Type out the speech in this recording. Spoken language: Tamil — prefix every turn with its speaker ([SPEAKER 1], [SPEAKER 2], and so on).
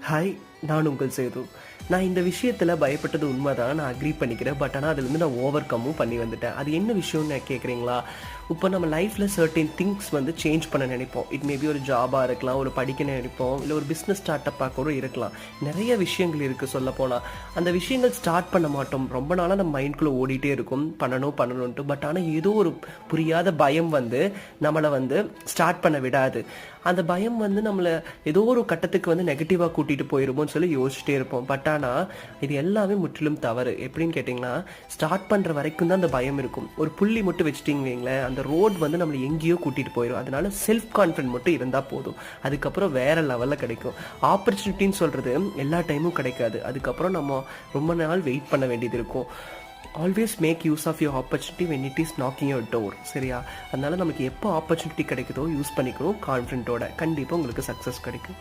[SPEAKER 1] ஹாய், நான் உங்கள் சேது. நான் இந்த விஷயத்தில் பயப்பட்டது உண்மைதான். நான் அக்ரி பண்ணிக்கிறேன். பட் ஆனால் அதுலேருந்து நான் ஓவர் கம்மும் பண்ணி வந்துட்டேன். அது என்ன விஷயம்னு கேட்குறீங்களா? இப்போ நம்ம லைஃப்பில் சர்டன் திங்ஸ் சேஞ்ச் பண்ண நினைப்போம். இட் மேபி ஒரு ஜாபாக இருக்கலாம், ஒரு படிக்க நினைப்போம், இல்லை ஒரு பிஸ்னஸ் ஸ்டார்ட் அப்பாக கூட இருக்கலாம். நிறைய விஷயங்கள் இருக்குது சொல்லப்போனால். அந்த விஷயங்கள் ஸ்டார்ட் பண்ண மாட்டோம். ரொம்ப நாளாக நம்ம மைண்ட்குள்ளே ஓடிட்டே இருக்கும், பண்ணணும்ன்ட்டு. பட் ஆனால் ஏதோ ஒரு புரியாத பயம் நம்மளை ஸ்டார்ட் பண்ண விடாது. அந்த பயம் நம்மளை ஏதோ ஒரு கட்டத்துக்கு நெகட்டிவாக கூட்டிகிட்டு போயிருமோன்னு சொல்லி யோசிச்சுட்டே இருப்போம். பட் ஆனால் இது எல்லாமே முற்றிலும் தவறு. எப்படின்னு கேட்டிங்கன்னா, ஸ்டார்ட் பண்ணுற வரைக்கும் தான் அந்த பயம் இருக்கும். ஒரு புள்ளி மட்டும் வச்சுட்டிங்க வைங்களேன், அந்த ரோட் நம்மளை எங்கேயோ கூட்டிகிட்டு போயிடும். அதனால செல்ஃப் கான்ஃபிடென்ட் மட்டும் இருந்தால் போதும். அதுக்கப்புறம் வேறு லெவலில் கிடைக்கும். ஆப்பர்ச்சுனிட்டின்னு சொல்கிறது எல்லா டைமும் கிடைக்காது. அதுக்கப்புறம் நம்ம ரொம்ப நாள் வெயிட் பண்ண வேண்டியது இருக்கும். Always make use of your opportunity when it is knocking your door. சரியா? அதனால நமக்கு எப்போ ஆப்பர்ச்சுனிட்டி கிடைக்குதோ யூஸ் பண்ணிக்கணும் கான்ஃபிடென்ட்டோட. கண்டிப்பாக உங்களுக்கு சக்ஸஸ் கிடைக்கும்.